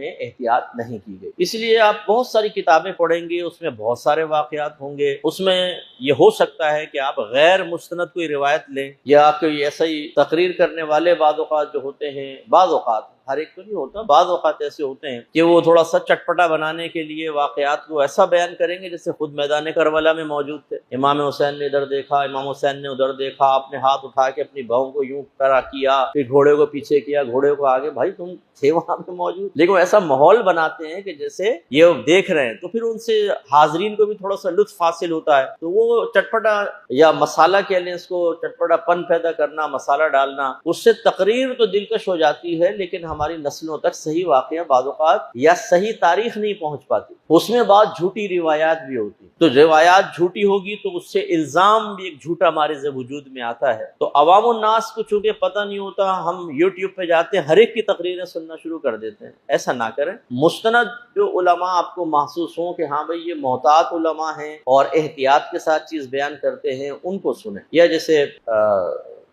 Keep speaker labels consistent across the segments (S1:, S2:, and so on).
S1: میں احتیاط نہیں کی گئی۔ اس لیے آپ بہت ساری کتابیں پڑھیں گے، اس میں بہت سارے واقعات ہوں گے، اس میں یہ ہو سکتا ہے کہ آپ غیر مستند کوئی روایت لیں، یا کوئی ایسا ہی تقریر کرنے والے بعض اوقات جو ہوتے ہیں، بعض اوقات ہر ایک تو نہیں ہوتا، بعض اوقات ایسے ہوتے ہیں کہ وہ تھوڑا سا چٹپٹا بنانے کے لیے واقعات کو ایسا بیان کریں گے جیسے خود میدان کربلا میں موجود تھے، امام حسین نے ادھر دیکھا، امام حسین نے ادھر دیکھا، اپنے ہاتھ اٹھا کے اپنی بہو کو یوں کرا کیا، پھر گھوڑے کو پیچھے کیا، گھوڑے کو آگے، بھائی تم تھے وہاں پہ موجود، لیکن ایسا ماحول بناتے ہیں کہ جیسے یہ دیکھ رہے ہیں، تو پھر ان سے حاضرین کو بھی تھوڑا سا لطف حاصل ہوتا ہے، تو وہ چٹپٹا یا مسالہ کہہ لیں اس کو، چٹپٹا پن پیدا کرنا، مسالہ ڈالنا، اس سے تقریر تو دلکش ہو جاتی ہے، لیکن ہماری نسلوں تک صحیح واقعہ بعض اوقات یا صحیح تاریخ نہیں پہنچ پاتی، اس میں بعض جھوٹی روایات بھی ہوتی، تو روایات جھوٹی ہوگی تو اس سے الزام بھی ایک جھوٹا ہمارے وجود میں آتا ہے، تو عوام الناس کو چونکہ پتہ نہیں ہوتا، ہم یوٹیوب پہ جاتے ہیں، ہر ایک کی تقریریں سننا شروع کر دیتے ہیں، ایسا نہ کریں۔ مستند جو علماء آپ کو محسوس ہوں کہ ہاں بھئی یہ محتاط علماء ہیں اور احتیاط کے ساتھ چیز بیان کرتے ہیں، ان کو سنیں، یا جیسے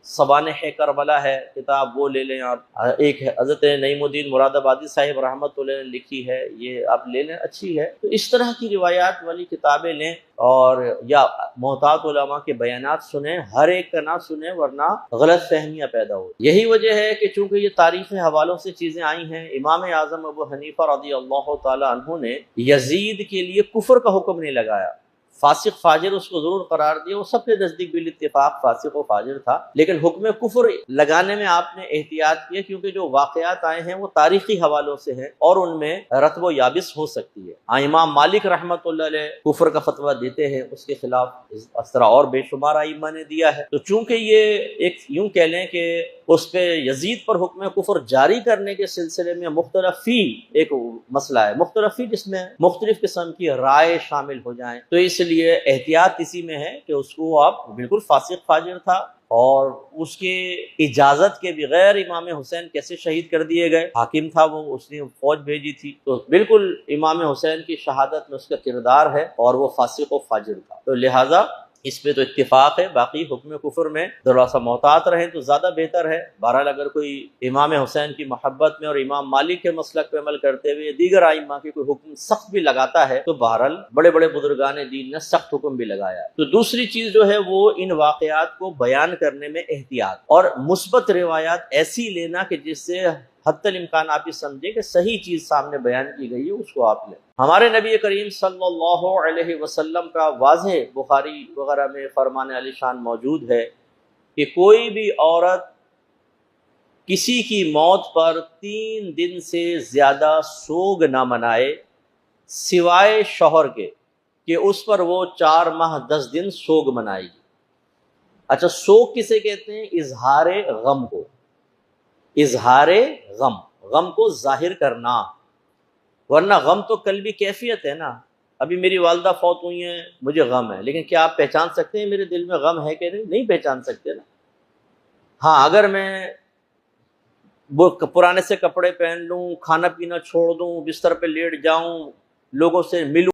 S1: سوانح کربلا ہے کتاب، وہ لے لیں آپ، ایک حضرت نعیم الدین مراد آبادی صاحب رحمۃ اللہ نے لکھی ہے، یہ آپ لے لیں، اچھی ہے، تو اس طرح کی روایات والی کتابیں لیں، اور یا محتاط علماء کے بیانات سنیں، ہر ایک کا نہ سنیں ورنہ غلط فہمیاں پیدا ہو۔ یہی وجہ ہے کہ چونکہ یہ تاریخی حوالوں سے چیزیں آئی ہیں، امام اعظم ابو حنیفہ رضی اللہ تعالی عنہ نے یزید کے لیے کفر کا حکم نہیں لگایا، فاسق فاجر اس کو ضرور قرار دیا، وہ سب کے نزدیک بالاتفاق فاسق و فاجر تھا، لیکن حکم کفر لگانے میں آپ نے احتیاط کیا، کیونکہ جو واقعات آئے ہیں وہ تاریخی حوالوں سے ہیں اور ان میں رتب و یابس ہو سکتی ہے۔ امام مالک رحمۃ اللہ علیہ کفر کا فتویٰ دیتے ہیں، اس کے خلاف اس طرح اور بے شمار ائمہ نے دیا ہے، تو چونکہ یہ ایک یوں کہہ لیں کہ اس پہ یزید پر حکم کفر جاری کرنے کے سلسلے میں مختلفی ایک مسئلہ ہے، مختلفی جس میں مختلف قسم کی رائے شامل ہو جائیں، تو اس لیے احتیاط اسی میں ہے کہ اس کو آپ بالکل فاسق فاجر تھا، اور اس کے اجازت کے بغیر امام حسین کیسے شہید کر دیے گئے، حاکم تھا وہ، اس نے فوج بھیجی تھی، تو بالکل امام حسین کی شہادت میں اس کا کردار ہے اور وہ فاسق و فاجر تھا، تو لہٰذا اس پہ تو اتفاق ہے، باقی حکم کفر میں تھوڑا سا محتاط رہیں تو زیادہ بہتر ہے۔ بہرحال اگر کوئی امام حسین کی محبت میں اور امام مالک کے مسلک پہ عمل کرتے ہوئے دیگر ائمہ کے کوئی حکم سخت بھی لگاتا ہے تو بہرحال بڑے بڑے بزرگان دین نے سخت حکم بھی لگایا ہے۔ تو دوسری چیز جو ہے وہ ان واقعات کو بیان کرنے میں احتیاط، اور مثبت روایات ایسی لینا کہ جس سے حتی الامکان آپ یہ سمجھیں کہ صحیح چیز سامنے بیان کی گئی ہے، اس کو آپ لیں۔ ہمارے نبی کریم صلی اللہ علیہ وسلم کا واضح بخاری وغیرہ میں فرمان علی شان موجود ہے کہ کوئی بھی عورت کسی کی موت پر 3 دن سے زیادہ سوگ نہ منائے سوائے شوہر کے کہ اس پر وہ 4 ماہ 10 دن سوگ منائے گی۔ اچھا، سوگ کسے کہتے ہیں؟ اظہار غم کو، اظہار غم کو ظاہر کرنا، ورنہ غم تو قلبی کیفیت ہے نا۔ ابھی میری والدہ فوت ہوئی ہیں، مجھے غم ہے، لیکن کیا آپ پہچان سکتے ہیں میرے دل میں غم ہے کہ نہیں پہچان سکتے نا۔ ہاں، اگر میں وہ پرانے سے کپڑے پہن لوں، کھانا پینا چھوڑ دوں، بستر پہ لیٹ جاؤں، لوگوں سے ملوں